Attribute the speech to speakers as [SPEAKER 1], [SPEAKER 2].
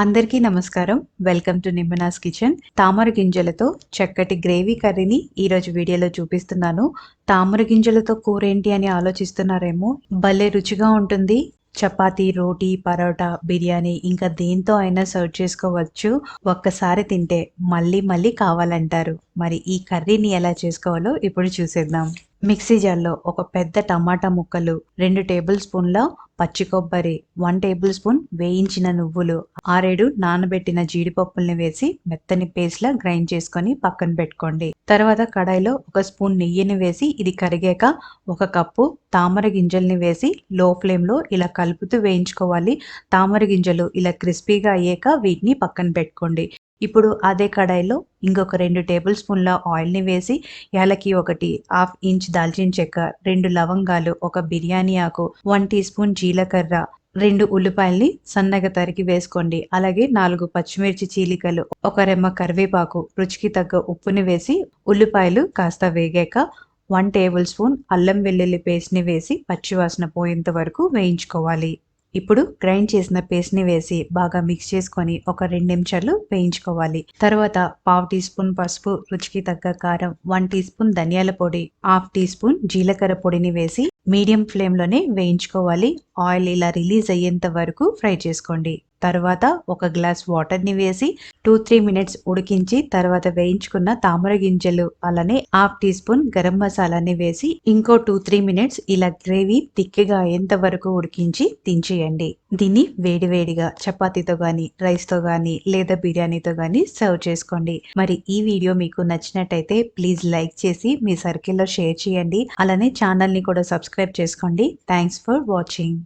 [SPEAKER 1] అందరికీ నమస్కారం. Welcome to Nimmana's kitchen. తామర గింజలతో చక్కటి గ్రేవీ కర్రీని ఈరోజు వీడియోలో చూపిస్తున్నాను. తామర గింజలతో కూరేంటి అని ఆలోచిస్తున్నారేమో. భలే రుచిగా ఉంటుంది. చపాతీ, రోటీ, పరోటా, బిర్యానీ ఇంకా దేంతో అయినా సర్వ్ చేసుకోవచ్చు. ఒక్కసారి తింటే మళ్ళీ మళ్ళీ కావాలంటారు. మరి ఈ కర్రీని ఎలా చేసుకోవాలో ఇప్పుడు చూసేద్దాం. మిక్సీ జార్లో ఒక పెద్ద టమాటా ముక్కలు, 2 టేబుల్ స్పూన్ల పచ్చి కొబ్బరి, 1 టేబుల్ స్పూన్ వేయించిన నువ్వులు, 6-7 నానబెట్టిన జీడిపప్పుల్ని వేసి మెత్తని పేస్ట్ లా గ్రైండ్ చేసుకొని పక్కన పెట్టుకోండి. తర్వాత కడాయిలో ఒక స్పూన్ నెయ్యిని వేసి ఇది కరిగాక 1 కప్పు తామర గింజల్ని వేసి లో ఫ్లేమ్లో ఇలా కలుపుతూ వేయించుకోవాలి. తామర గింజలు ఇలా క్రిస్పీగా అయ్యాక వీటిని పక్కన పెట్టుకోండి. ఇప్పుడు అదే కడాయిలో ఇంకొక 2 టేబుల్ స్పూన్ల ఆయిల్ని వేసి యాలకి 1, హాఫ్ ఇంచ్ దాల్చిన చెక్క, 2 లవంగాలు, 1 బిర్యానీ ఆకు, 1 టీ స్పూన్ జీలకర్ర, 2 ఉల్లిపాయల్ని సన్నగా తరిగి వేసుకోండి. అలాగే 4 పచ్చిమిర్చి చీలికలు, 1 రెమ్మ కరివేపాకు, రుచికి తగ్గ ఉప్పుని వేసి ఉల్లిపాయలు కాస్త వేగాక 1 టేబుల్ స్పూన్ అల్లం వెల్లుల్లి పేస్ట్ని వేసి పచ్చివాసన పోయేంత వరకు వేయించుకోవాలి. ఇప్పుడు గ్రైండ్ చేసిన పేస్ట్ని వేసి బాగా మిక్స్ చేసుకొని ఒక 2 నిమిషాలు వేయించుకోవాలి. తర్వాత 1/2 టీ స్పూన్ పసుపు, రుచికి తగ్గ కారం, 1 టీ స్పూన్ ధనియాల పొడి, హాఫ్ టీ స్పూన్ జీలకర్ర పొడిని వేసి మీడియం ఫ్లేమ్లోనే వేయించుకోవాలి. ఆయిల్ ఇలా రిలీజ్ అయ్యేంత వరకు ఫ్రై చేసుకోండి. తర్వాత 1 గ్లాస్ వాటర్ని వేసి 2-3 మినిట్స్ ఉడికించి తర్వాత వేయించుకున్న తామర గింజలు అలానే హాఫ్ టీ స్పూన్ గరం మసాలాని వేసి ఇంకో 2-3 మినిట్స్ ఇలా గ్రేవీ థిక్గా అయ్యేంత వరకు ఉడికించి దించేయండి. దీన్ని వేడివేడిగా చపాతీతో కానీ, రైస్తో కానీ లేదా బిర్యానీతో కానీ సర్వ్ చేసుకోండి. మరి ఈ వీడియో మీకు నచ్చినట్టయితే ప్లీజ్ లైక్ చేసి మీ సర్కిల్లో షేర్ చేయండి. అలానే ఛానల్ని కూడా సబ్స్క్రైబ్ చేసుకోండి. Thanks for watching.